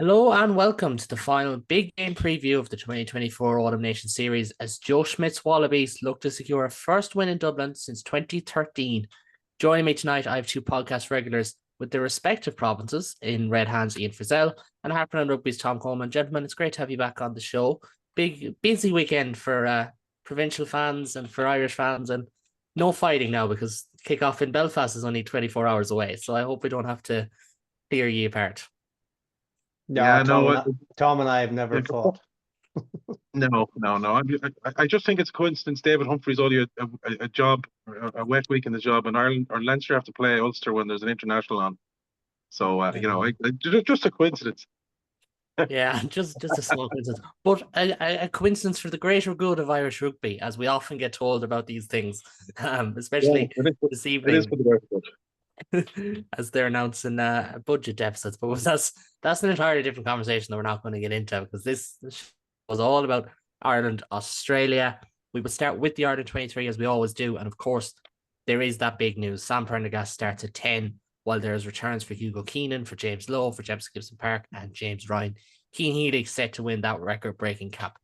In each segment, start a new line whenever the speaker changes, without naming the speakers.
Hello and welcome to the final big game preview of the 2024 Autumn Nation Series as Joe Schmidt's Wallabies look to secure a first win in Dublin since 2013. Joining me tonight, I have two podcast regulars with their respective provinces in Red Hands, Ian Frizzell, and Harper and Rugby's Tom Coleman. Gentlemen, it's great to have you back on the show. Big, busy weekend for provincial fans and for Irish fans, and no fighting now because kickoff in Belfast is only 24 hours away. So I hope we don't have to tear you apart.
No,
Yeah, no,
Tom and I have never fought.
no. I just think it's a coincidence. David Humphrey's only a job, a wet week in the job, and Ireland or Leinster have to play Ulster when there's an international on. So just a coincidence.
Yeah, just a small coincidence, but a coincidence for the greater good of Irish rugby, as we often get told about these things, especially this evening.
It is for the greater good.
As they're announcing budget deficits, but that's an entirely different conversation that we're not going to get into because this was all about Ireland, Australia. We would start with the Ireland 23 as we always do, and of course there is that big news. Sam Prendergast starts at 10, while there's returns for Hugo Keenan, for James Lowe, for Jefferson Gibson Park, and James Ryan. Cian Healy set to win that record-breaking cap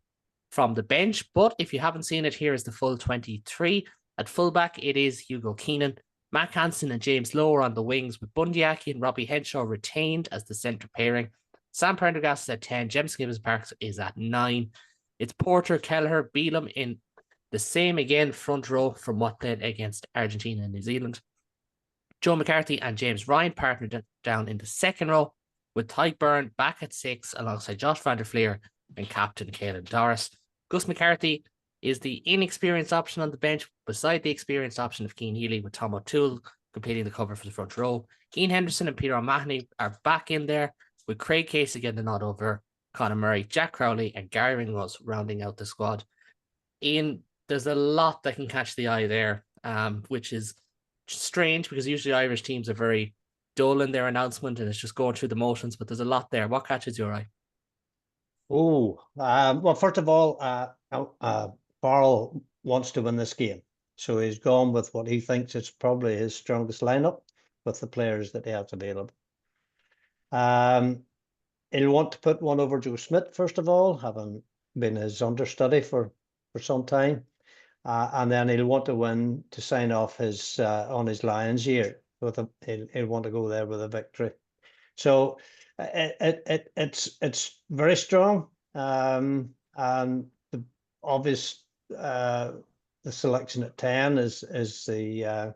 from the bench, but if you haven't seen it, here is the full 23. At fullback, it is Hugo Keenan. Matt Hansen and James Lowe are on the wings, with Bundyaki and Robbie Henshaw retained as the centre pairing. Sam Prendergast is at 10, James Gibbons Parks is at 9. It's Porter, Kelleher, Beelum in the same again front row from what played against Argentina and New Zealand. Joe McCarthy and James Ryan partnered down in the second row, with Tyke Byrne back at 6 alongside Josh van der Fleer and captain Caelan Doris. Gus McCarthy is the inexperienced option on the bench beside the experienced option of Cian Healy, with Tom O'Toole completing the cover for the front row. Cian Henderson and Peter O'Mahony are back in there, with Craig Casey getting the nod over Conor Murray, Jack Crowley and Gary Ringrose rounding out the squad. Ian, there's a lot that can catch the eye there, which is strange because usually Irish teams are very dull in their announcement and it's just going through the motions, but there's a lot there. What catches your eye?
Well, first of all, Barrell wants to win this game. So he's gone with what he thinks is probably his strongest lineup with the players that he has available. He'll want to put one over Joe Schmidt, first of all, having been his understudy for some time. And then he'll want to win to sign off his on his Lions year. He'll want to go there with a victory. So it's very strong. And the obvious the selection at 10 is a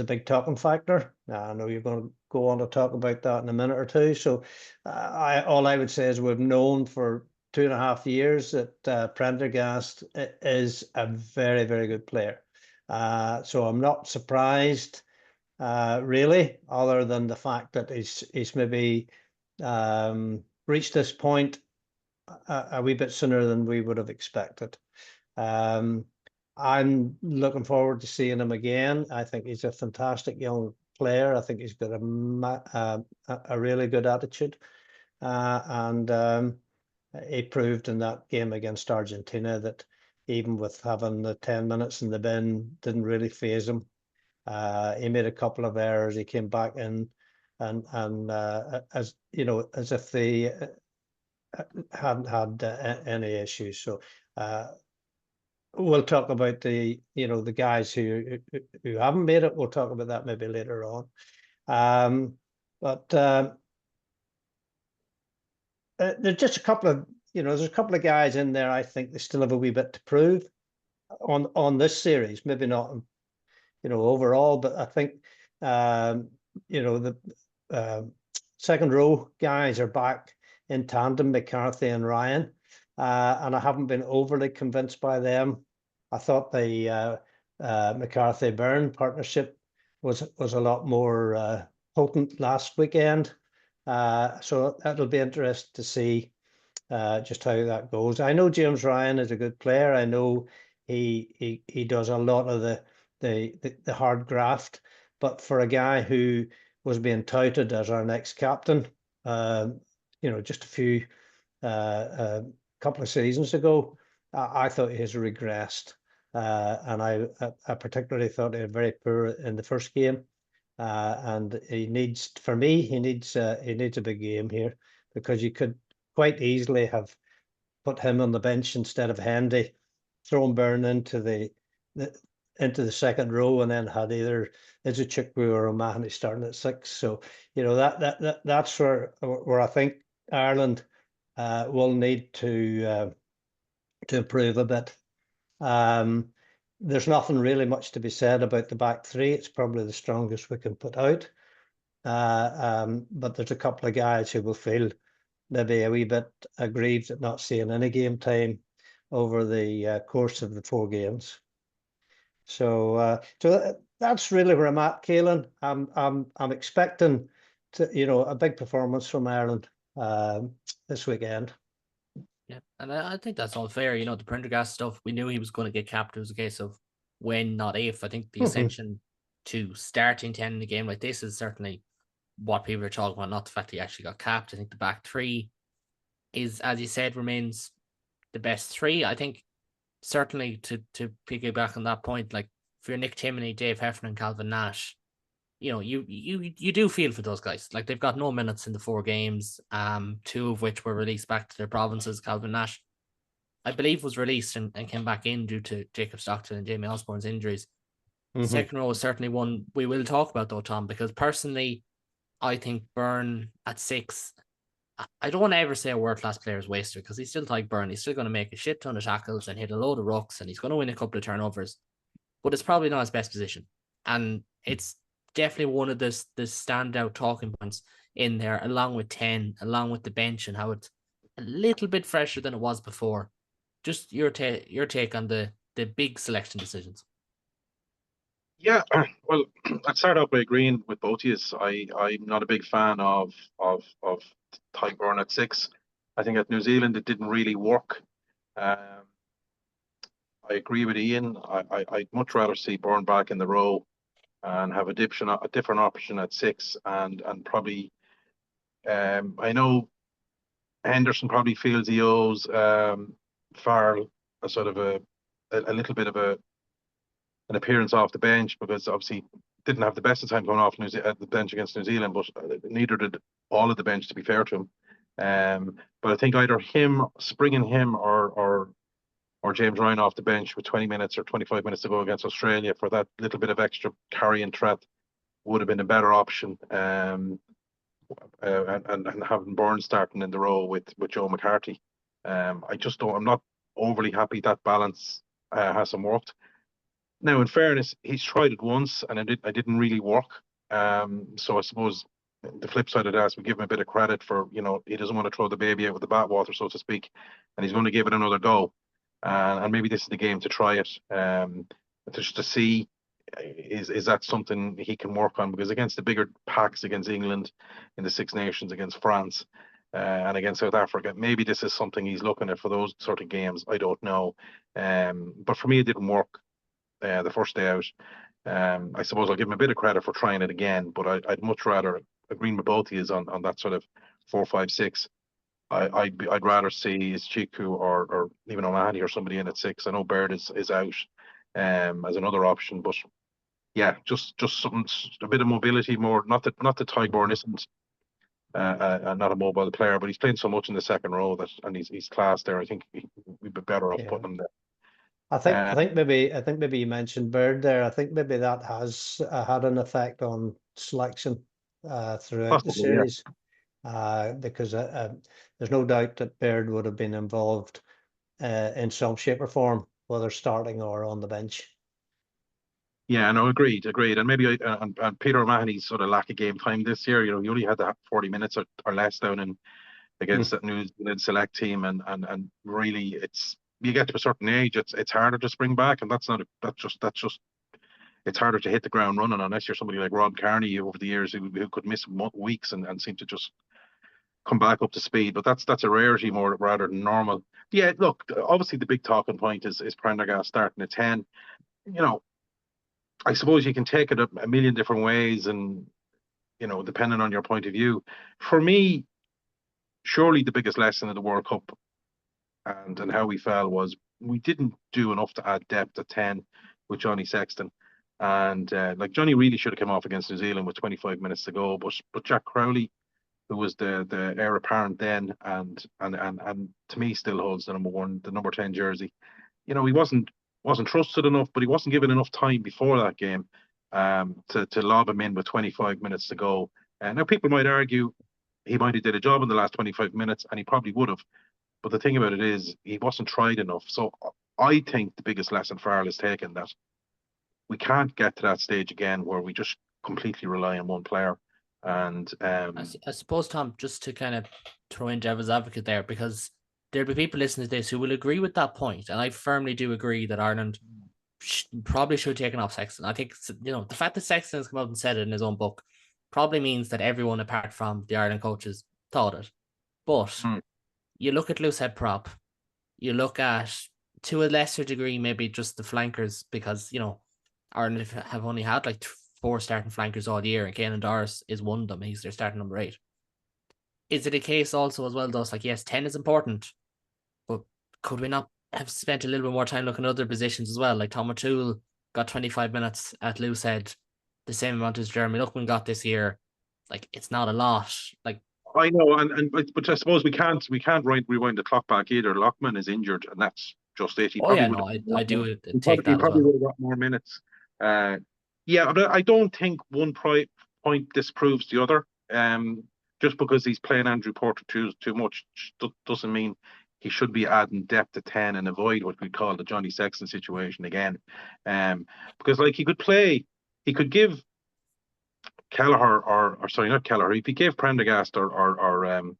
big talking factor. I know you're going to go on to talk about that in a minute or two. So all I would say is we've known for 2.5 years that Prendergast is a very, very good player. So I'm not surprised, really, other than the fact that he's maybe reached this point a wee bit sooner than we would have expected. I'm looking forward to seeing him again. I think he's a fantastic young player. I think he's got a really good attitude, and he proved in that game against Argentina that even with having the 10 minutes in the bin, didn't really faze him. He made a couple of errors. He came back in and as you know, as if they hadn't had any issues. So we'll talk about the guys who haven't made it. We'll talk about that maybe later on. But there's just a couple of there's a couple of guys in there. I think they still have a wee bit to prove on this series. Maybe not overall, but I think the second row guys are back in tandem, McCarthy and Ryan, and I haven't been overly convinced by them. I thought the McCarthy Byrne partnership was a lot more potent last weekend, so that'll be interesting to see just how that goes. I know James Ryan is a good player. I know he does a lot of the hard graft, but for a guy who was being touted as our next captain, just a few couple of seasons ago, I thought he has regressed, and I particularly thought he was very poor in the first game, and he needs a big game here because you could quite easily have put him on the bench instead of Hendy, thrown Byrne into the second row, and then had either Izuchukwu or O'Mahony starting at 6. So that's where I think Ireland will need to improve a bit. There's nothing really much to be said about the back three. It's probably the strongest we can put out. But there's a couple of guys who will feel maybe a wee bit aggrieved at not seeing any game time over the course of the 4 games. So that's really where I'm at, Caelan. I'm expecting a big performance from Ireland this weekend.
Yeah, and I think that's all fair. The Prendergast stuff, we knew he was going to get capped. It was a case of when, not if. I think the ascension to starting 10 in a game like this is certainly what people are talking about, not the fact he actually got capped. I think the back three is, as you said, remains the best 3. I think certainly to piggyback on that point, like if you're Nick Timoney, Dave Heffernan, and Calvin Nash, you do feel for those guys. Like they've got no minutes in the 4 games, 2 of which were released back to their provinces. Calvin Nash, I believe, was released and came back in due to Jacob Stockton and Jamie Osborne's injuries. Second row is certainly one we will talk about though, Tom, because personally, I think Byrne at 6, I don't want to ever say a world-class player is wasted, because he's still like Byrne. He's still going to make a shit ton of tackles and hit a load of rucks, and he's going to win a couple of turnovers, but it's probably not his best position. And it's definitely one of the standout talking points in there, along with 10, along with the bench and how it's a little bit fresher than it was before. Just your take on the big selection decisions.
Yeah, well, I'd start off by agreeing with both of you. I'm not a big fan of Tadhg Beirne at 6. I think at New Zealand it didn't really work. I agree with Ian. I'd much rather see Beirne back in the row and have a different option at 6, and probably I know Henderson probably feels he owes Farrell a sort of a little bit of an appearance off the bench, because obviously didn't have the best of time coming off at the bench against New Zealand, but neither did all of the bench, to be fair to him. But I think either springing him or James Ryan off the bench with 20 minutes or 25 minutes to go against Australia for that little bit of extra carrying threat would have been a better option. And having Beirne starting in the row with Joe McCarthy. I'm not overly happy that balance hasn't worked. Now, in fairness, he's tried it once and it didn't really work. So I suppose the flip side of that is we give him a bit of credit for, he doesn't want to throw the baby out with the bathwater, so to speak, and he's going to give it another go. And maybe this is the game to try it, just to see is that something he can work on, because against the bigger packs, against England in the Six Nations, against France, and against South Africa, maybe this is something he's looking at for those sort of games. I don't know. But for me, it didn't work the first day out. I suppose I'll give him a bit of credit for trying it again, but I'd much rather, agreeing with both of you on that sort of 4, 5, 6. I'd rather see Chiku or even O'Mahony or somebody in at 6. I know Baird is out as another option, but yeah, just something, a bit of mobility more. Not that Tadhg Beirne isn't not a mobile player, but he's playing so much in the second row and he's class there. I think we'd be better off putting him there.
I think maybe you mentioned Baird there. I think maybe that has had an effect on selection throughout the series, because there's no doubt that Baird would have been involved in some shape or form, whether starting or on the bench.
Yeah, no, agreed. And maybe and Peter O'Mahony's sort of lack of game time this year. He only had that 40 minutes or less down in against that New Zealand select team, and really you get to a certain age, it's harder to spring back, and that's just it's harder to hit the ground running unless you're somebody like Rob Kearney over the years who could miss weeks and seem to just come back up to speed. But that's a rarity more rather than normal. Yeah, look, obviously the big talking point is Prendergast starting at 10. I suppose you can take it a million different ways, and depending on your point of view. For me, surely the biggest lesson of the World Cup and how we fell was we didn't do enough to add depth at 10 with Johnny Sexton. And like Johnny really should have come off against New Zealand with 25 minutes to go, but Jack Crowley who was the heir apparent then, and to me still holds the number 10 jersey. You know, he wasn't trusted enough, but he wasn't given enough time before that game to lob him in with 25 minutes to go. And now people might argue he might have did a job in the last 25 minutes, and he probably would have. But the thing about it is, he wasn't tried enough. So I think the biggest lesson Farrell has taken that we can't get to that stage again where we just completely rely on one player. And
I suppose, Tom, just to kind of throw in devil's advocate there, because there'll be people listening to this who will agree with that point, and I firmly do agree that Ireland probably should have taken off Sexton. I think, you know, the fact that Sexton has come out and said it in his own book probably means that everyone apart from the Ireland coaches thought it. But you look at loosehead prop, you look at, to a lesser degree, maybe just the flankers, because, you know, Ireland have only had like 4 starting flankers all year, and Caelan Doris is one of them. He's their starting number 8. Is it a case also as well, though? It's like, yes, 10 is important, but could we not have spent a little bit more time looking at other positions as well? Like Tom O'Toole got 25 minutes at loosehead, the same amount as Jeremy Luckman got this year. Like, it's not a lot. Like,
I know, but I suppose we can't rewind the clock back either. Lockman is injured, and that's just it. He probably would
I do
he
take
probably,
that as well.
would have got more minutes. Yeah, but I don't think one point disproves the other. Just because he's playing Andrew Porter too much doesn't mean he should be adding depth to 10 and avoid what we call the Johnny Sexton situation again. Because like he could give Kelleher or sorry, not Kelleher. If he gave Prendergast or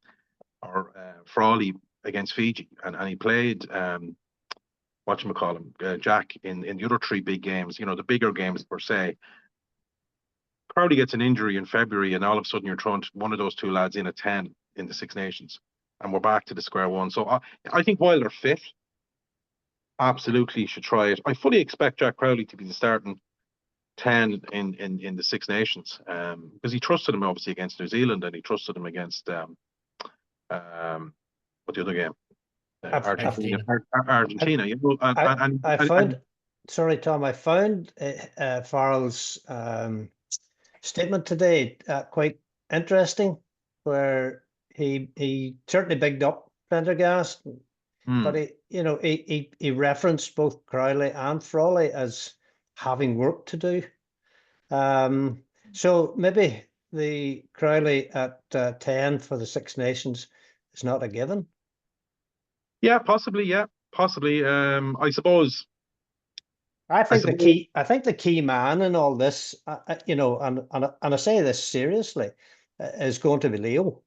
Frawley against Fiji, and he played whatchamacallit, Jack in the other 3 big games, you know, the bigger games per se. Crowley gets an injury in February, and all of a sudden you're throwing one of those 2 lads in at 10 in the Six Nations, and we're back to the square one. So I think while they're fit, absolutely should try it. I fully expect Jack Crowley to be the starting 10 in the Six Nations, because he trusted him obviously against New Zealand, and he trusted him against what the other game, Argentina. You know,
I found, sorry Tom, I found Farrell's statement today quite interesting, where he certainly bigged up Prendergast, but he referenced both Crowley and Frawley as having work to do. So maybe the Crowley at 10 for the Six Nations is not a given.
Yeah, possibly. Yeah, possibly. I suppose.
I think the key man in all this, you know, and I say this seriously, is going to be Leo,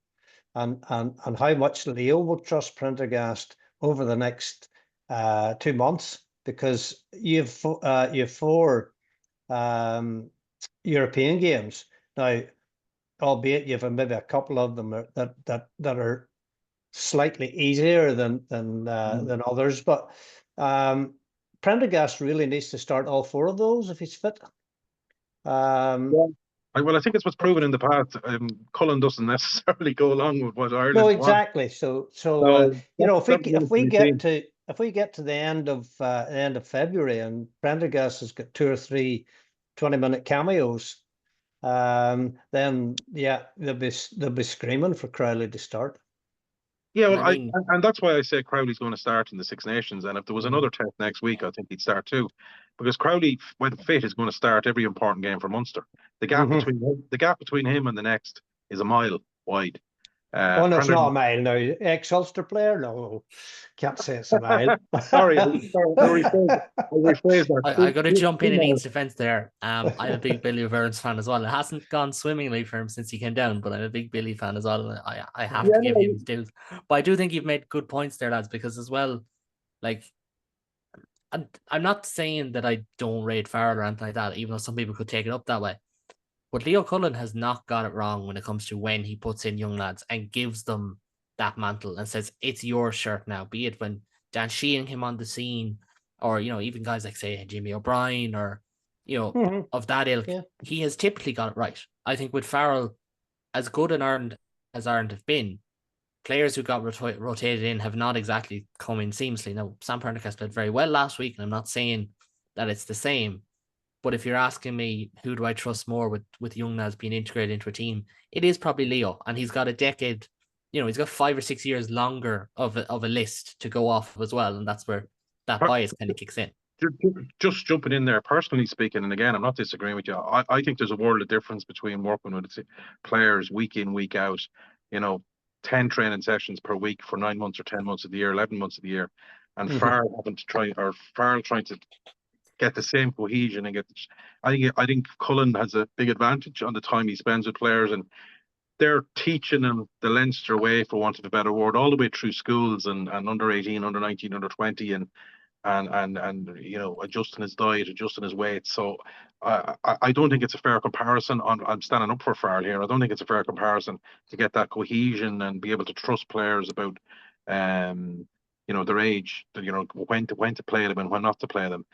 and how much Leo will trust Prendergast over the next 2 months, because you've 4 European games now, albeit you've maybe a couple of them that are slightly easier than others, but Prendergast really needs to start all 4 of those if he's fit.
Well, I think it's what's proven in the past. Cullen doesn't necessarily go along with what Ireland
No, exactly.
wants.
So you know, if we get to the end of February and Prendergast has got 2 or 3 20-minute cameos, then yeah, they'll be screaming for Crowley to start.
Yeah, well, and that's why I say Crowley's going to start in the Six Nations, and if there was another test next week, I think he'd start too, because Crowley, when fit, is going to start every important game for Munster. The gap between him and the next is a mile wide.
No, it's not a mile now. Ex-Ulster player? No, can't say it's a mile.
Sorry, I'll rephrase that.
I got to jump in Ian's defence there. I'm a big Billy O'Byrne's fan as well. It hasn't gone swimmingly for him since he came down, but I'm a big Billy fan as well. And I have to give him his dues. But I do think you've made good points there, lads, because as well, like, I'm not saying that I don't rate Farrell or anything like that, even though some people could take it up that way. But Leo Cullen has not got it wrong when it comes to when he puts in young lads and gives them that mantle and says, it's your shirt now, be it when Dan Sheehan came on the scene, or, you know, even guys like, say, Jimmy O'Brien, or, you know, of that ilk. Yeah. He has typically got it right. I think with Farrell, as good in Ireland as Ireland have been, players who got rotated in have not exactly come in seamlessly. Now, Sam Prendergast played very well last week, and I'm not saying that it's the same, But if you're asking me who do I trust more with young lads being integrated into a team, it is probably Leo, and he's got a decade. He's got 5 or 6 years longer of a list to go off of as well, and that's where that bias kind of kicks in.
Just jumping in there, personally speaking, and again, I'm not disagreeing with you. I think there's a world of difference between working with players week in, week out, 10 training sessions per week for 9 months or 10 months of the year, 11 months of the year, and Farrell trying to get the same cohesion and I think Cullen has a big advantage on the time he spends with players, and they're teaching him the Leinster way, for want of a better word, all the way through schools and under 18, under 19, under 20, and adjusting his diet, adjusting his weight. So I don't think it's a fair comparison. I'm standing up for Farrell here. I don't think it's a fair comparison to get that cohesion and be able to trust players about their age, when to play them and when not to play them.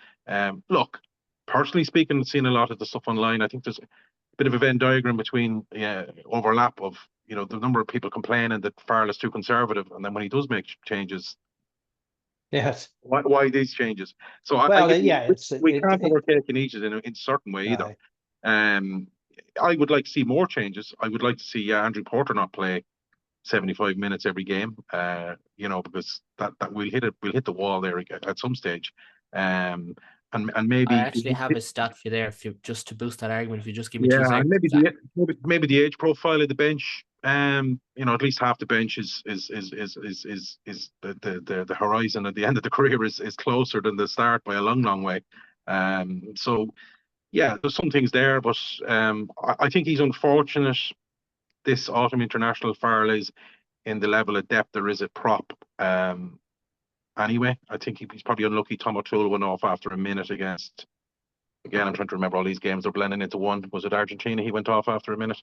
Look, personally speaking, seeing a lot of the stuff online, I think there's a bit of a Venn diagram between overlap of the number of people complaining that Farrell is too conservative, and then when he does make changes,
yes,
why these changes? So we can't overtake in each in certain way either. I would like to see more changes. I would like to see Andrew Porter not play 75 minutes every game, because that we'll hit the wall there at some stage. And maybe
I actually have a stat for you there, if you just to boost that argument. If you just give me 2 seconds,
maybe the age profile of the bench. At least half the bench is the horizon at the end of the career is closer than the start by a long way. So yeah, there's some things there, but I think he's unfortunate. This autumn international, Farrell is in the level of depth there is at prop. Anyway, I think he's probably unlucky. Tom O'Toole went off after a minute against. Again, I'm trying to remember all these games. They're blending into one. Was it Argentina? He went off after a minute.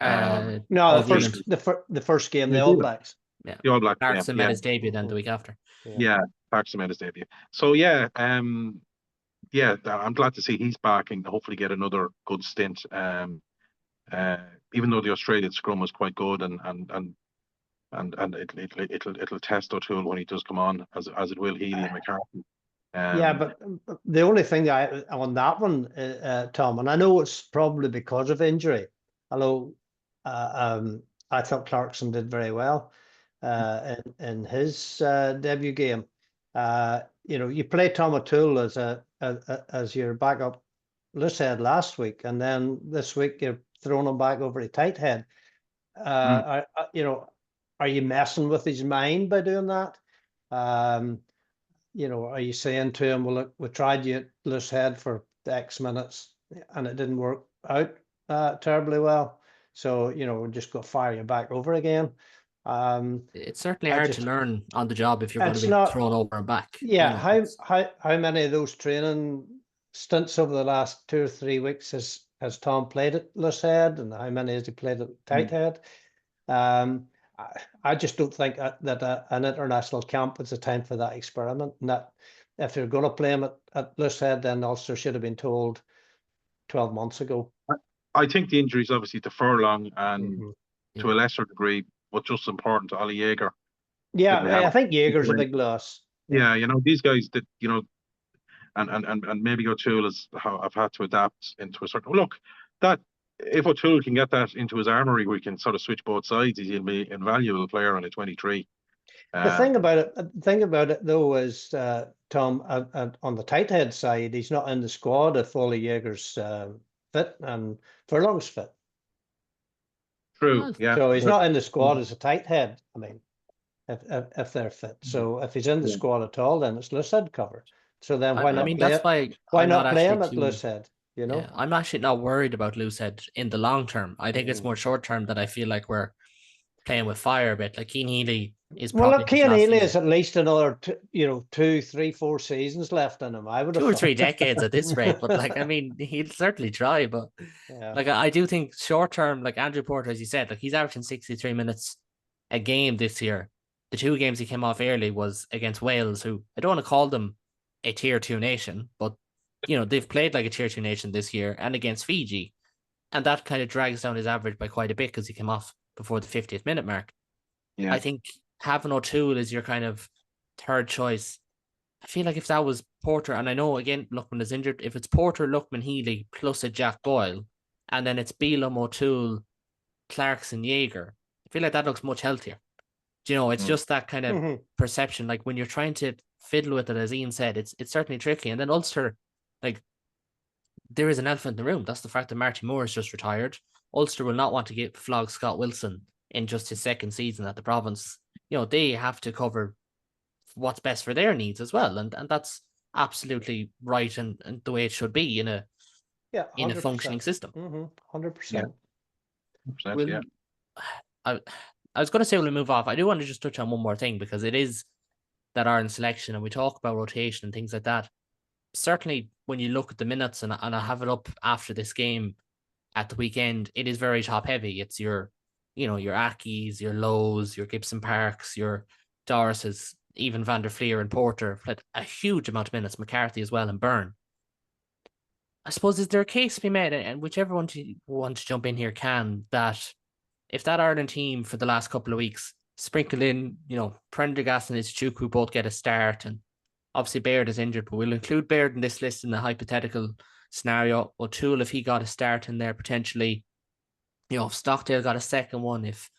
No, the first game, the All Blacks.
Yeah,
the All Blacks.
Clarkson made his debut then the week after.
Yeah, Clarkson made his debut. So I'm glad to see he's back and hopefully get another good stint. Even though the Australian scrum was quite good, and it'll test O'Toole when he does come on, as it will Healy and McCarthy.
But the only thing on that one, Tom, and I know it's probably because of injury, although I thought Clarkson did very well in his debut game. You play Tom O'Toole as your backup loosehead last week, and then this week you're throwing him back over to tight head. Are you messing with his mind by doing that? Are you saying to him, well, look, we tried you at loose head for X minutes and it didn't work out terribly well. So, we're just going to fire you back over again.
It's certainly hard to learn on the job if you're going to be thrown over and back.
Yeah. How many of those training stints over the last 2 or 3 weeks has Tom played at loose head, and how many has he played at tight head? I just don't think that an international camp is a time for that experiment. And that if you're going to play him at loose head, then Ulster should have been told 12 months ago.
I think the injury is obviously to Furlong and to a lesser degree, but just important to Ollie Jaeger.
Yeah, I think Jaeger's a big loss.
Yeah, these guys that and maybe O'Toole have had to adapt into a certain look that. If O'Toole can get that into his armory, we can sort of switch both sides. He'll be an invaluable player on a 23.
The thing about it though is Tom, on the tight head side, he's not in the squad if Ollie Jaeger's fit and Furlong's fit.
True. Yeah.
So he's not in the squad as a tight head. I mean, if they're fit. So if he's in the squad at all, then it's loose head cover. So then why not? Why not play him at loose head?
I'm actually not worried about loosehead in the long term. I think it's more short term that I feel like we're playing with fire a bit. Like Cian Healy is probably.
Well, look, Cian Healy has at least another 2, 3, 4 seasons left in him. I would have
2 or 3 decades at this rate, but he'll certainly try. But I do think short term, like Andrew Porter, as you said, like he's averaging 63 minutes a game this year. The 2 games he came off early was against Wales, who I don't want to call them a tier 2 nation, but they've played like a tier 2 nation this year, and against Fiji. And that kind of drags down his average by quite a bit because he came off before the 50th minute mark. Yeah. I think having O'Toole as your kind of third choice I feel like if that was Porter, and I know again Luckman is injured, if it's Porter, Luckman, Healy plus a Jack Boyle, and then it's Beelum, O'Toole, Clarkson, Jaeger, I feel like that looks much healthier. Do you know, it's just that kind of perception. Like when you're trying to fiddle with it, as Ian said, it's certainly tricky. And then Ulster, like, there is an elephant in the room. That's the fact that Marty Moore is just retired. Ulster will not want to flog Scott Wilson in just his second season at the province. You know, they have to cover what's best for their needs as well. And that's absolutely right and the way it should be in a functioning system.
100%.
Yeah.
I was going to say we'll move off. I do want to just touch on one more thing because it is that Ireland selection and we talk about rotation and things like that. Certainly when you look at the minutes and I have it up after this game at the weekend, it is very top heavy. It's your Ackies, your Lowe's, your Gibson Parks, your Doris's, even Van der Fleer and Porter played a huge amount of minutes, McCarthy as well and Byrne. I suppose, is there a case to be made, and whichever one to want to jump in here can, that if that Ireland team for the last couple of weeks sprinkle in, Prendergast and Izuchuku both get a start, and obviously Baird is injured, but we'll include Baird in this list in the hypothetical scenario. O'Toole, if he got a start in there potentially, if Stockdale got a second one, if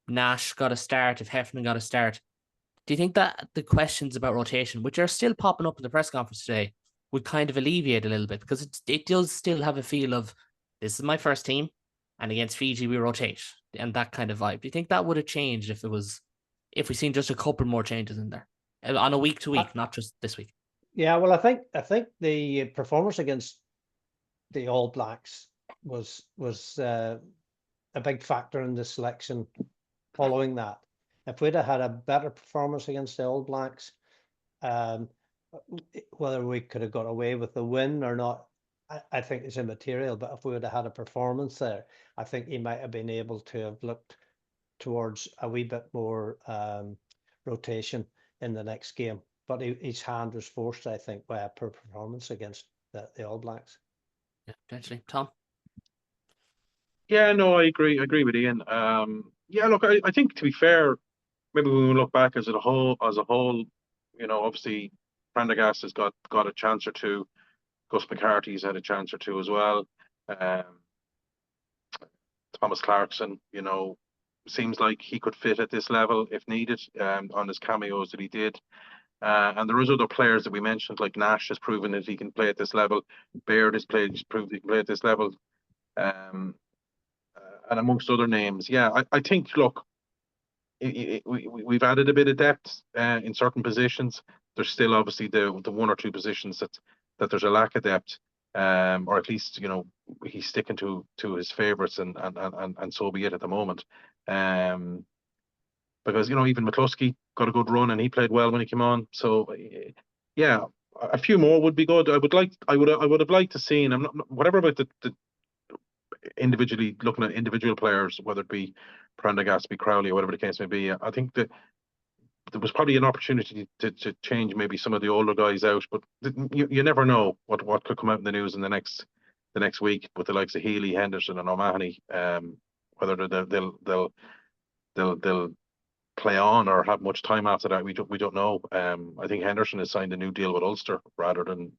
Nash got a start, if Heffernan got a start, do you think that the questions about rotation, which are still popping up in the press conference today, would kind of alleviate a little bit? Because it does still have a feel of, this is my first team, and against Fiji we rotate, and that kind of vibe. Do you think that would have changed if we seen just a couple more changes in there on a week to week, not just this week?
Yeah, well, I think the performance against the All Blacks was a big factor in the selection following that. If we'd have had a better performance against the All Blacks, whether we could have got away with the win or not, I think it's immaterial. But if we would have had a performance there, I think he might have been able to have looked towards a wee bit more rotation in the next game. But his hand was forced, I think, by a poor performance against the All Blacks.
Yeah, potentially. Tom?
Yeah, no, I agree. I agree with Ian. Yeah, look, I think to be fair, maybe when we look back as a whole, obviously Prendergast has got a chance or two. Gus McCarthy's had a chance or two as well. Thomas Clarkson, seems like he could fit at this level if needed, on his cameos that he did. And there is other players that we mentioned, like Nash has proven that he can play at this level. Baird has proved he can play at this level. And amongst other names. Yeah, I think, look, we've added a bit of depth in certain positions. There's still obviously the one or two positions that there's a lack of depth, or at least he's sticking to his favourites, and so be it at the moment. Because even McCluskey got a good run and he played well when he came on. So yeah, a few more would be good. I would have liked to see, and I'm not whatever about the individually looking at individual players, whether it be Prendergast, be Crowley, or whatever the case may be. I think that there was probably an opportunity to change maybe some of the older guys out, but you never know what could come out in the news in the next week with the likes of Healy, Henderson, and O'Mahony. Whether they'll play on or have much time after that, we don't know. I think Henderson has signed a new deal with Ulster rather than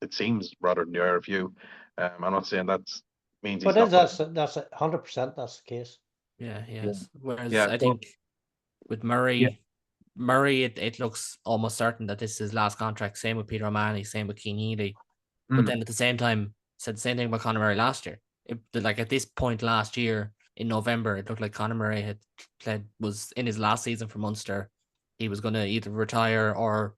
the RFU. I'm not saying that's means he's
but that's 100% that's the case.
Yeah, yes. Whereas I think with Murray, it looks almost certain that this is his last contract. Same with Peter O'Mahony, same with Cian Healy. But then at the same time, said the same thing about Conor Murray last year. Like at this point last year in November, it looked like Conor Murray was in his last season for Munster. He was going to either retire or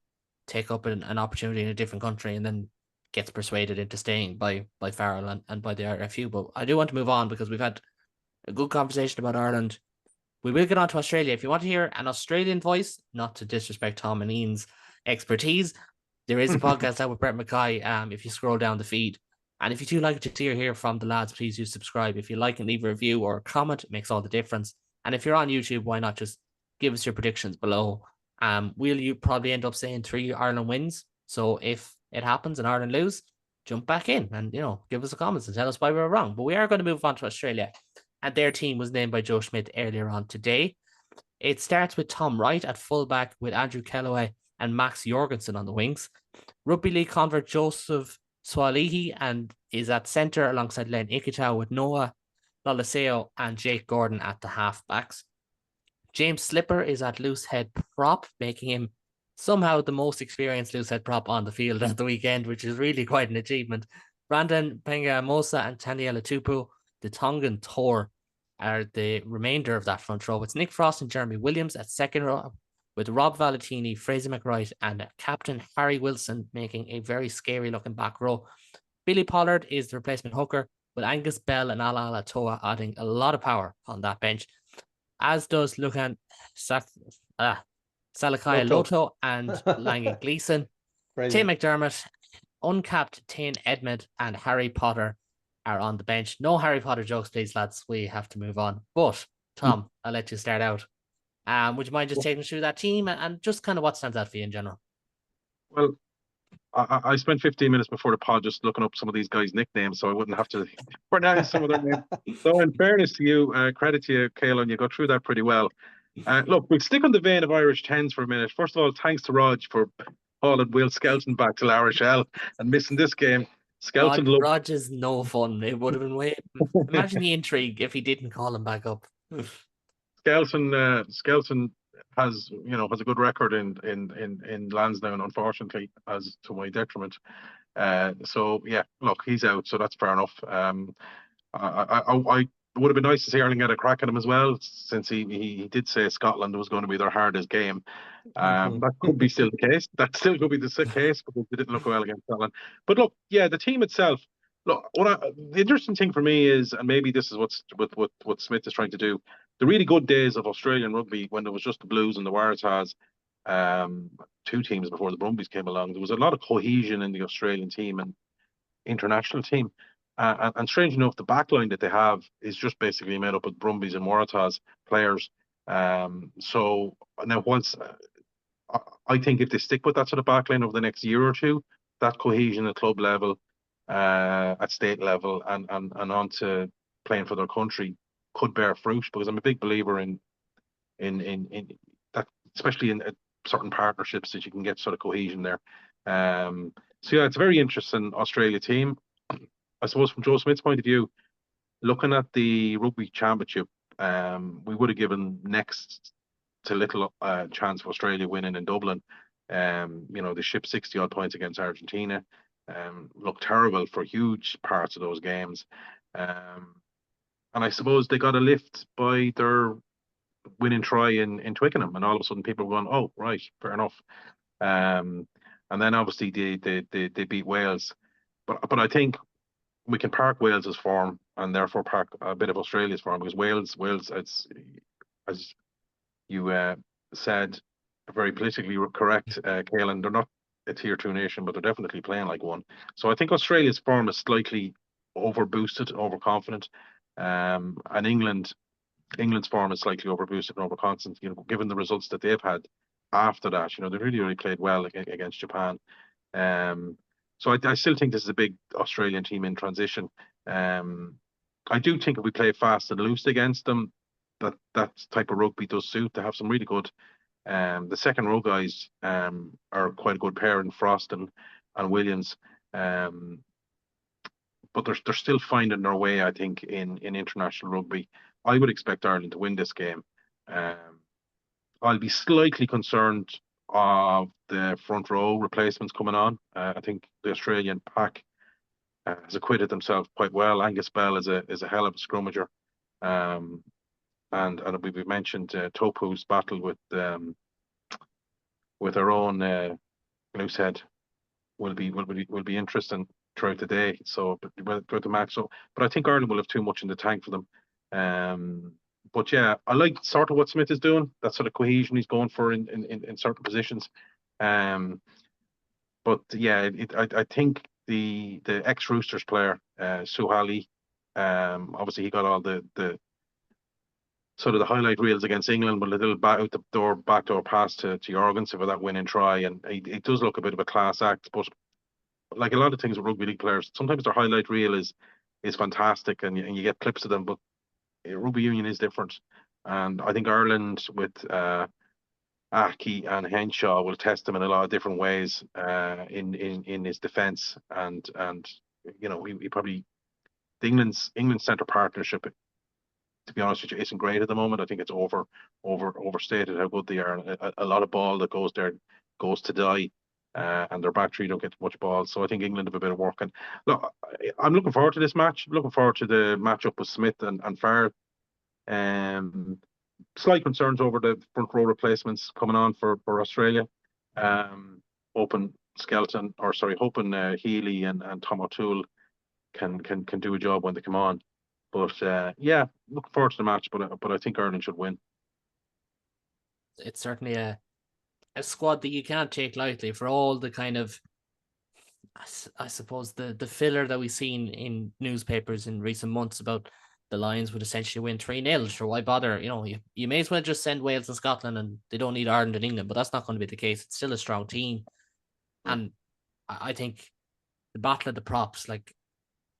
take up an opportunity in a different country, and then gets persuaded into staying by Farrell and by the RFU. But I do want to move on because we've had a good conversation about Ireland. We will get on to Australia. If you want to hear an Australian voice, not to disrespect Tom and Ian's expertise, there is a podcast out with Brett Mackay. If you scroll down the feed, and if you do like to hear from the lads, please do subscribe. If you like and leave a review or a comment, it makes all the difference. And if you're on YouTube, why not just give us your predictions below? Will you probably end up saying 3 Ireland wins? So if it happens and Ireland lose, jump back in and give us a comment and tell us why we were wrong. But we are going to move on to Australia, and their team was named by Joe Schmidt earlier on today. It starts with Tom Wright at fullback, with Andrew Kellaway and Max Jorgensen on the wings. Rugby League convert Joseph Swalihi and is at centre alongside Len Ikitau with Noah Loliseo and Jake Gordon at the half-backs. James Slipper is at loosehead prop, making him somehow the most experienced loosehead prop on the field at the weekend, which is really quite an achievement. Brandon Pengamosa and Taniela Tupu, the Tongan Tor, are the remainder of that front row. It's Nick Frost and Jeremy Williams at second row, with Rob Valentini, Fraser McWright, and Captain Harry Wilson making a very scary looking back row. Billy Pollard is the replacement hooker, with Angus Bell and Ala Alatoa adding a lot of power on that bench, as does Lucan Salakaya Loto and Langan Gleeson. Tim McDermott, uncapped Tin Edmund, and Harry Potter are on the bench. No Harry Potter jokes, please, lads. We have to move on. But, Tom, I'll let you start out. Would you mind just taking us through that team and just kind of what stands out for you in general?
Well, I spent 15 minutes before the pod just looking up some of these guys' nicknames, so I wouldn't have to pronounce some of their names. So, in fairness to you, credit to you, Caelan, you got through that pretty well. Look, we'll stick on the vein of Irish 10s for a minute. First of all, thanks to Rog for hauling Will Skelton back to La Rochelle and missing this game. Skelton
Rog is no fun. It would have been way. Imagine the intrigue if he didn't call him back up.
Skelton has a good record in Lansdowne, unfortunately, as to my detriment. So yeah, look, he's out, so that's fair enough. It would have been nice to see Ireland get a crack at him as well, since he did say Scotland was going to be their hardest game. That could be still the case. That still could be the case, because they didn't look well against Scotland. But look, yeah, the team itself. Look, the interesting thing for me is, and maybe this is what Schmidt is trying to do, the really good days of Australian rugby, when there was just the Blues and the Waratahs, two teams before the Brumbies came along, there was a lot of cohesion in the Australian team and international team. And strange enough, the backline that they have is just basically made up of Brumbies and Waratahs players. So now, once I think if they stick with that sort of backline over the next year or two, that cohesion at club level, at state level, and on to playing for their country could bear fruit. Because I'm a big believer in that, especially in certain partnerships, that you can get sort of cohesion there. So yeah, it's a very interesting Australia team. I suppose from Joe Smith's point of view, looking at the Rugby Championship, we would have given next to little chance of Australia winning in Dublin. They shipped 60 odd points against Argentina. Looked terrible for huge parts of those games. And I suppose they got a lift by their winning try in Twickenham, and all of a sudden people were going, "Oh, right, fair enough." And then obviously they beat Wales, but I think we can park Wales's form and therefore park a bit of Australia's form, because Wales, it's, as you said, very politically correct, Caelan, they're not a tier 2 nation, but they're definitely playing like one. So I think Australia's form is slightly overboosted, overconfident, and England's form is slightly overboosted and overconfident. Given the results that they've had after that, they really played well against Japan. So I still think this is a big Australian team in transition. I do think if we play fast and loose against them, that type of rugby does suit. They have some really good. The second row guys are quite a good pair in Frost and Williams. But they're still finding their way, I think, in international rugby. I would expect Ireland to win this game. I'll be slightly concerned of the front row replacements coming on. I think the Australian pack has acquitted themselves quite well. Angus Bell is a hell of a scrummager, and we mentioned Topu's battle with our own loosehead will be interesting throughout the day. So, throughout the match. So, but I think Ireland will have too much in the tank for them. But yeah, I like sort of what Smith is doing. That sort of cohesion he's going for in certain positions. But yeah, I think the ex Roosters player, Suhali, obviously he got all the sort of the highlight reels against England, but a little backdoor pass to Jorgensen for that winning try, and it does look a bit of a class act. But like a lot of things with rugby league players, sometimes their highlight reel is fantastic, and you get clips of them, but rugby union is different. And I think Ireland, with Aki and Henshaw will test him in a lot of different ways in his defence, and you know he probably the England centre partnership, to be honest with you, isn't great at the moment. I think it's overstated how good they are. A lot of ball that goes there goes to die, and their back three don't get much ball. So I think England have a bit of work. And look, I'm looking forward to this match. Looking forward to the matchup with Schmidt and Farrell. Slight concerns over the front row replacements coming on for Australia. Hoping Healy and Tom O'Toole can do a job when they come on. But yeah, looking forward to the match. But I think Ireland should win.
It's certainly a squad that you can't take lightly for all the kind of, I suppose, the filler that we've seen in newspapers in recent months about the Lions would essentially win 3-0. Sure, why bother? You know, you may as well just send Wales and Scotland, and they don't need Ireland and England, but that's not going to be the case. It's still a strong team. And I think the battle of the props, like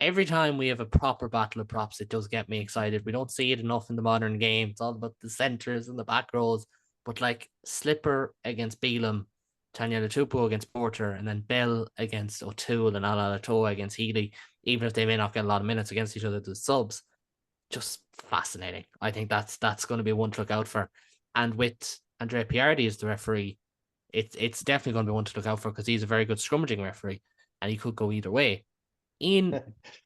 every time we have a proper battle of props, it does get me excited. We don't see it enough in the modern game. It's all about the centres and the back rows. But like Slipper against Beelum, Tanya Tupu against Porter, and then Bell against O'Toole and Alatoa against Healy, even if they may not get a lot of minutes against each other, the subs, just fascinating. I think that's going to be one to look out for. And with Andrea Piardi as the referee, it's definitely going to be one to look out for because he's a very good scrummaging referee and he could go either way. Ian,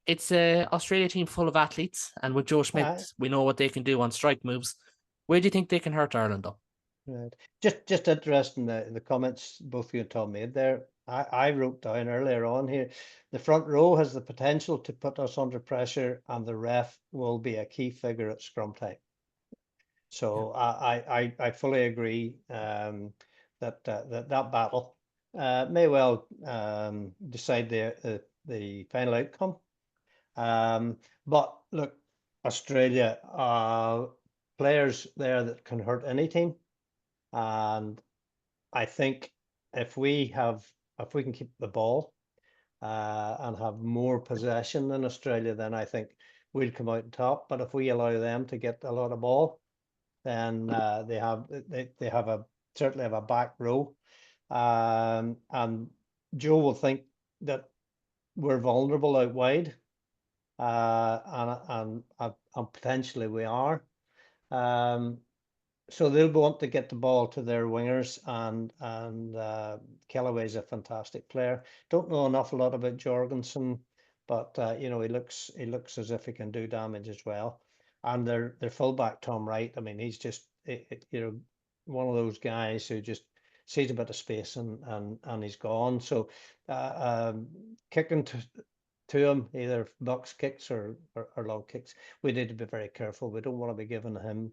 it's a Australia team full of athletes, and with Joe Schmidt, we know what they can do on strike moves. Where do you think they can hurt Ireland, though?
Right. Just interesting the comments both you and Tom made there. I wrote down earlier on here, the front row has the potential to put us under pressure, and the ref will be a key figure at scrum time. So I fully agree that battle may well decide the final outcome. But look, Australia, players there that can hurt any team. And I think if we can keep the ball and have more possession than Australia, then I think we'll come out on top. But if we allow them to get a lot of ball, then they certainly have a back row. And Joe will think that we're vulnerable out wide, and potentially we are. So they'll want to get the ball to their wingers, and Kellaway's a fantastic player. Don't know an awful lot about Jorgensen, but you know, he looks as if he can do damage as well. And their fullback Tom Wright, I mean, he's just you know, one of those guys who just sees a bit of space and he's gone. So kicking to him, either box kicks or long kicks, we need to be very careful. We don't want to be giving him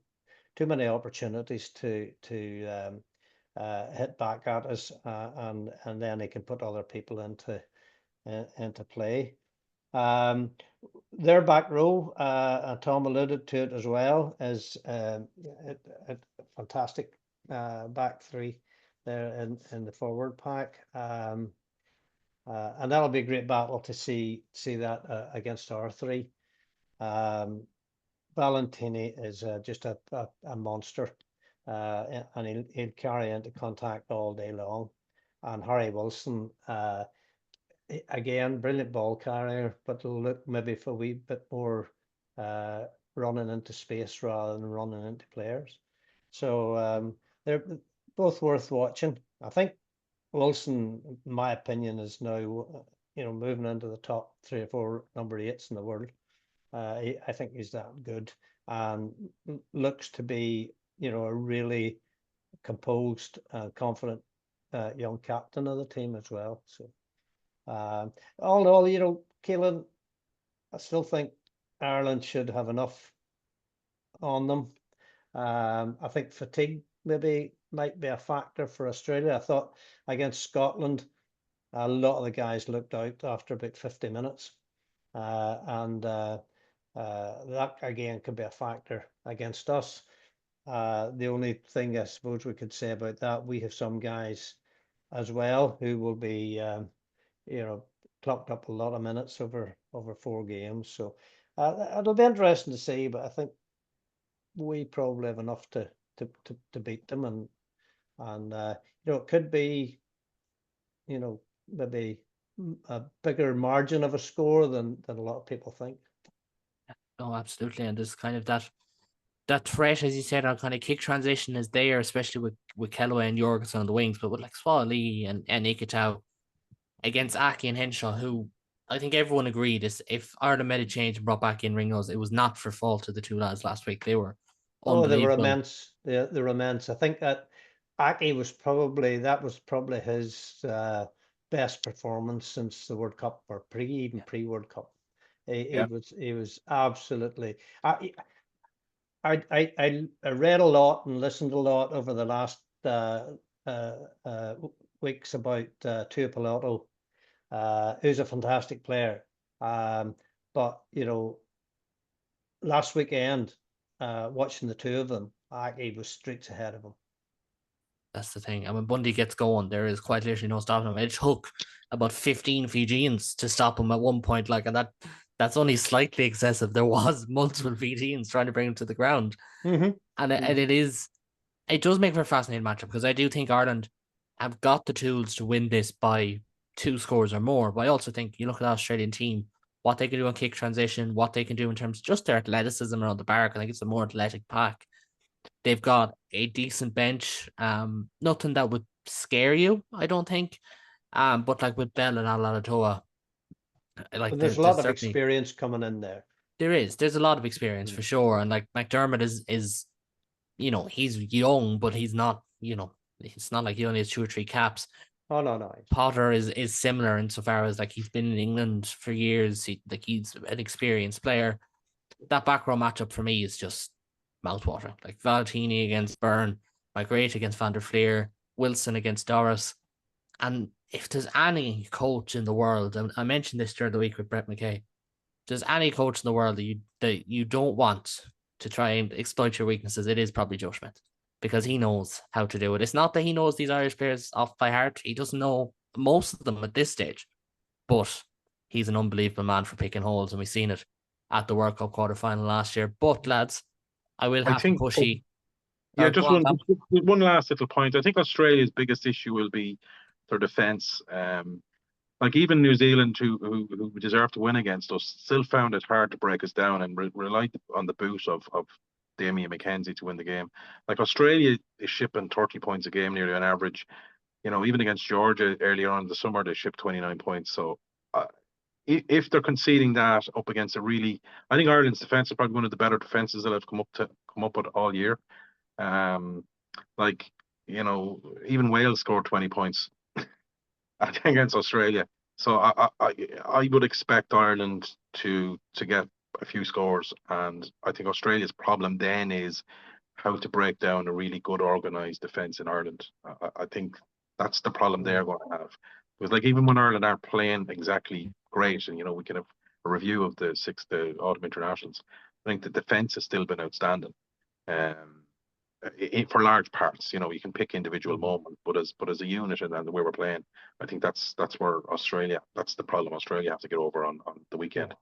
too many opportunities to hit back at us, and then he can put other people into play. Their back row, Tom alluded to it as well, is a fantastic back three there in the forward pack, and that'll be a great battle to see that against our three. Valentini is just a monster, and he'll carry into contact all day long. And Harry Wilson, again, brilliant ball carrier, but will look maybe for a wee bit more running into space rather than running into players. So they're both worth watching. I think Wilson, in my opinion, is now moving into the top 3 or 4 number 8s in the world. I think he's that good and looks to be, a really composed, confident young captain of the team as well. So, all in all, Keelan, I still think Ireland should have enough on them. I think fatigue maybe might be a factor for Australia. I thought against Scotland, a lot of the guys looked out after about 50 minutes. And that again could be a factor against us. The only thing I suppose we could say about that, we have some guys as well who will be, clocked up a lot of minutes over 4 games. So it'll be interesting to see, but I think we probably have enough to beat them, and and it could be, maybe a bigger margin of a score than a lot of people think.
Oh, absolutely. And there's kind of that threat, as you said, on kind of kick transition is there, especially with Kellaway and Jorgensen on the wings, but with like Swally and Ikitau against Aki and Henshaw, who I think everyone agreed is if Ireland made a change and brought back in Ringos, it was not for fault of the two lads last week. They were
Oh, they were
unbelievable.
immense. They were immense. I think that Aki was probably his best performance since the World Cup, or even pre-World Cup. He was absolutely. I read a lot and listened a lot over the last weeks about Tuipulotu, who's a fantastic player. But last weekend, watching the two of them, he was streets ahead of him.
That's the thing. And when Bundy gets going, there is quite literally no stopping him. It took about 15 Fijians to stop him at one point, and that's only slightly excessive. There was multiple Fijians trying to bring him to the ground.
Mm-hmm.
And it does make for a fascinating matchup, because I do think Ireland have got the tools to win this by 2 scores or more. But I also think you look at the Australian team, what they can do on kick transition, what they can do in terms of just their athleticism around the park. I think it's a more athletic pack. They've got a decent bench. Nothing that would scare you, I don't think. But like with Bell and Alalatoa,
But
like
there's a
there's
lot of
certainly
experience coming in there.
there's a lot of experience for sure. And like McDermott is he's young, but he's not, it's not like he only has 2 or 3 caps.
Oh no.
Potter is similar insofar as like he's been in England for years. He's an experienced player. That back row matchup for me is just mouthwater. Like Valentini against Byrne, McGrate against Van der Fleer, Wilson against Doris. And if there's any coach in the world, and I mentioned this during the week with Brett McKay, there's any coach in the world that you don't want to try and exploit your weaknesses, it is probably Joe Schmidt, because he knows how to do it. It's not that he knows these Irish players off by heart. He doesn't know most of them at this stage, but he's an unbelievable man for picking holes, and we've seen it at the World Cup quarter-final last year. But lads, I will
I
have to
think,
push you.
yeah,
Go
just
on, Tom.
one last little point. I think Australia's biggest issue will be their defence. Like even New Zealand, who deserved to win against us, still found it hard to break us down and relied on the boot of Damien McKenzie to win the game. Like Australia is shipping 30 points a game nearly on average. Even against Georgia earlier on in the summer, they shipped 29 points. So if they're conceding that up against I think Ireland's defence is probably one of the better defences that have come up with all year. Like even Wales scored 20 points against Australia. So I would expect Ireland to get a few scores, and I think Australia's problem then is how to break down a really good organised defence in Ireland. I think that's the problem they're going to have, because like even when Ireland aren't playing exactly great, and we can have a review of the autumn internationals, I think the defence has still been outstanding. Um, for large parts, you can pick individual moments, but as a unit and the way we're playing, I think that's where that's the problem Australia have to get over on the weekend.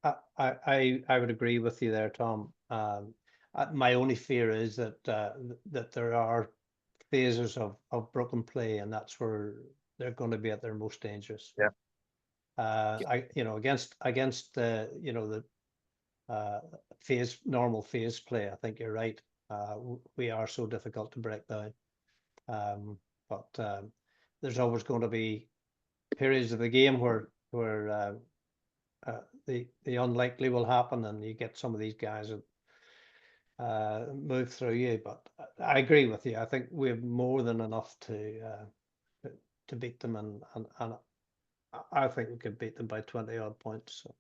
I would agree with you there, Tom. My only fear is that there are phases of broken play, and that's where they're going to be at their most dangerous.
Yeah.
Against the normal phase play, I think you're right. We are so difficult to break down. But there's always going to be periods of the game where the unlikely will happen, and you get some of these guys that move through you. But I agree with you. I think we have more than enough to beat them, and I think we could beat them by 20 odd points. So.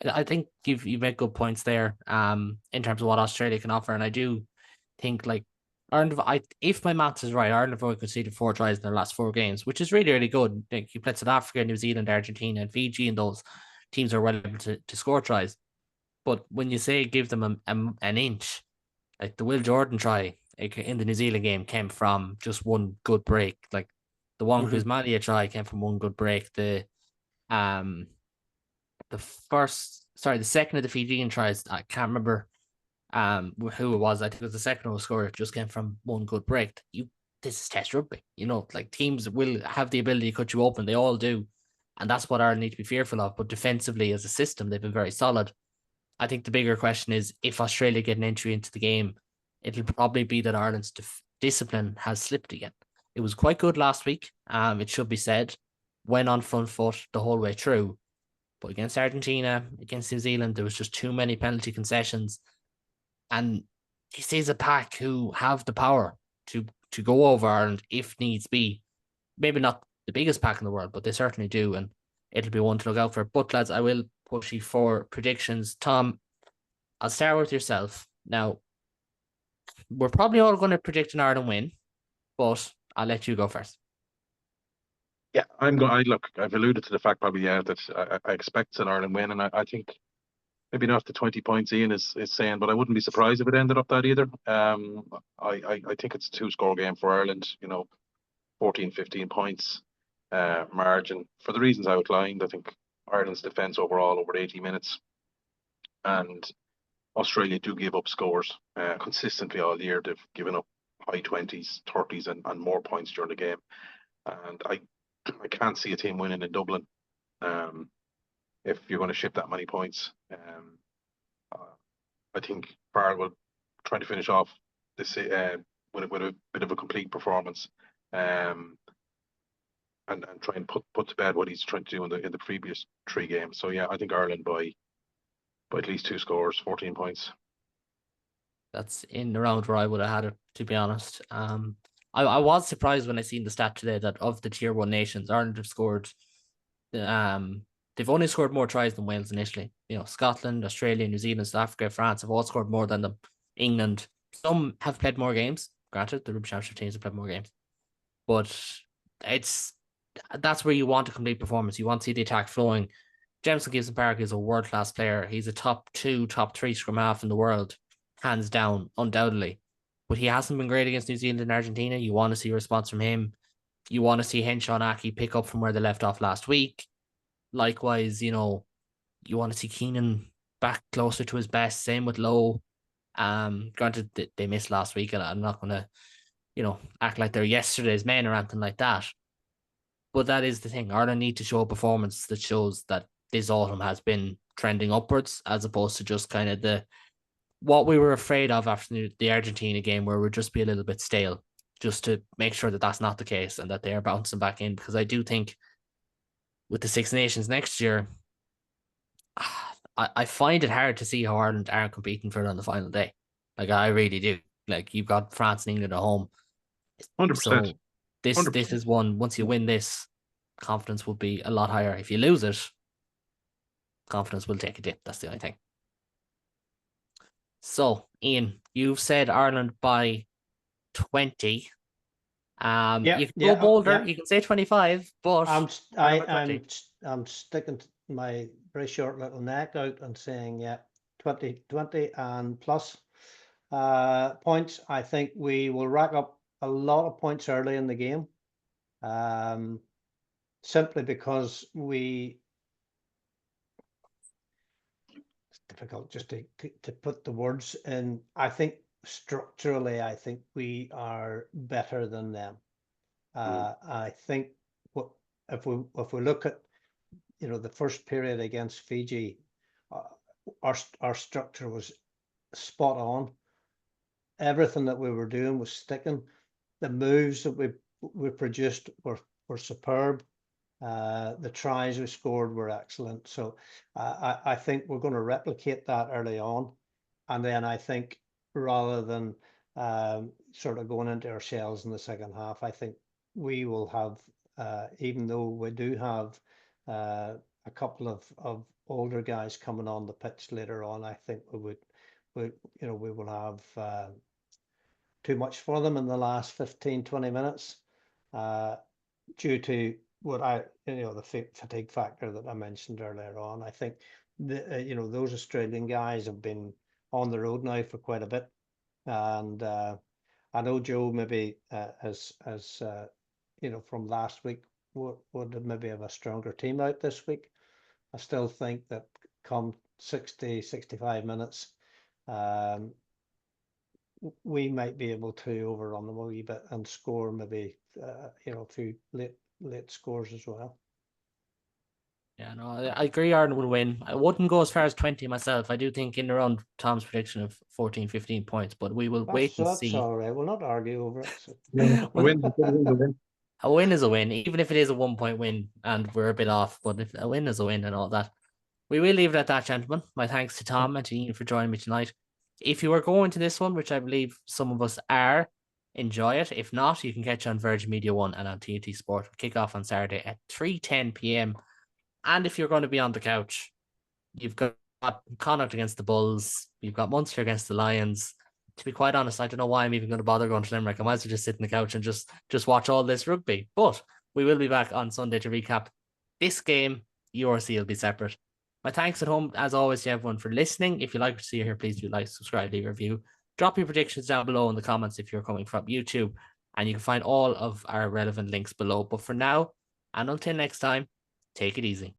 I think you've made good points there. In terms of what Australia can offer, and I do think like Ireland. If my maths is right, Ireland have only conceded 4 tries in their last 4 games, which is really really good. Like you played South Africa, New Zealand, Argentina, and Fiji, and those teams are well able to score tries. But when you say give them an inch, like the Will Jordan try in the New Zealand game came from just one good break. Like the one Cruz Malia try came from one good break. The second of the Fijian tries, I can't remember who it was, I think it was the second row scorer, just came from one good break. This is Test rugby, like teams will have the ability to cut you open, they all do, and that's what Ireland need to be fearful of. But defensively, as a system, they've been very solid. I think the bigger question is if Australia get an entry into the game, it'll probably be that Ireland's discipline has slipped again. It was quite good last week. It should be said, went on front foot the whole way through. But against Argentina, against New Zealand, there was just too many penalty concessions. And this is a pack who have the power to go over Ireland if needs be. Maybe not the biggest pack in the world, but they certainly do. And it'll be one to look out for. But lads, I will push you for predictions. Tom, I'll start with yourself. Now, we're probably all going to predict an Ireland win, but I'll let you go first.
Yeah, I'm going. Look, I've alluded to the fact probably that I expect an Ireland win, and I think maybe not the 20 points Ian is saying, but I wouldn't be surprised if it ended up that either. I think it's a 2-score game for Ireland. 14, 15 points margin for the reasons I outlined. I think Ireland's defence overall over 80 minutes, and Australia do give up scores consistently all year. They've given up high 20s, 30s, and more points during the game. And I can't see a team winning in Dublin if you're going to ship that many points. I think Farrell will try to finish off this with a bit of a complete performance, and try and put to bed what he's trying to do in the previous 3 games. So yeah, I think Ireland by at least 2 scores, 14 points. That's
in the round where I would have had it, to be honest. I was surprised when I seen the stat today that of the tier 1 nations, Ireland have scored, they've only scored more tries than Wales and Italy. Scotland, Australia, New Zealand, South Africa, France have all scored more than them. England, some have played more games. Granted, the Rugby Championship teams have played more games, but that's where you want a complete performance. You want to see the attack flowing. Jamison Gibson-Park is a world-class player. He's a top 2, top 3 scrum half in the world, hands down, undoubtedly. But he hasn't been great against New Zealand and Argentina. You want to see a response from him. You want to see Henshaw and Aki pick up from where they left off last week. Likewise, you want to see Keenan back closer to his best. Same with Lowe. Granted, they missed last week, and I'm not going to, act like they're yesterday's men or anything like that. But that is the thing. Ireland need to show a performance that shows that this autumn has been trending upwards, as opposed to just kind of what we were afraid of after the Argentina game, where we'd just be a little bit stale, just to make sure that that's not the case and that they are bouncing back in. Because I do think with the Six Nations next year, I find it hard to see how Ireland aren't competing for it on the final day. Like, I really do. Like, you've got France and England at home.
100%.
So this
100%.
is one, once you win this, confidence will be a lot higher. If you lose it, confidence will take a dip. That's the only thing. So, Ian, you've said Ireland by 20. You can go bolder. You can say 25, but
I'm sticking my very short little neck out and saying 20 and plus points. I think we will rack up a lot of points early in the game, simply because it's difficult just to put the words in. I think structurally, we are better than them. I think if we look at the first period against Fiji, our structure was spot on. Everything that we were doing was sticking. The moves that we produced were superb. The tries we scored were excellent. So I think we're going to replicate that early on, and then I think rather than sort of going into our shells in the second half, I think we will have, even though we do have a couple of older guys coming on the pitch later on, I think we will have too much for them in the last 15-20 minutes, due to what the fatigue factor that I mentioned earlier on. I think those Australian guys have been on the road now for quite a bit, and I know Joe maybe as from last week would maybe have a stronger team out this week. I still think that come 60-65 minutes, we might be able to overrun them a wee bit and score maybe a few late scores as well.
Yeah, no, I agree Ireland will win. I wouldn't go as far as 20 myself. I do think in around Tom's prediction of 14, 15 points, but we will wait and
That's
see.
all right. We'll not argue over it. So.
A win is a win, even if it is a 1 point win and we're a bit off. But if a win is a win and all that, we will leave it at that, gentlemen. My thanks to Tom and to Ian for joining me tonight. If you are going to this one, which I believe some of us are, enjoy it. If not, you can catch on Virgin Media 1 and on TNT Sport. Kick off on Saturday at 3:10 p.m. And if you're going to be on the couch, you've got Connacht against the Bulls, you've got Munster against the Lions. To be quite honest, I don't know why I'm even going to bother going to Limerick. I might as well just sit on the couch and just watch all this rugby. But we will be back on Sunday to recap this game. URC will be separate. My thanks at home, as always, to everyone for listening. If you like what you see here, please do like, subscribe, leave a review. Drop your predictions down below in the comments if you're coming from YouTube. And you can find all of our relevant links below. But for now, and until next time, take it easy.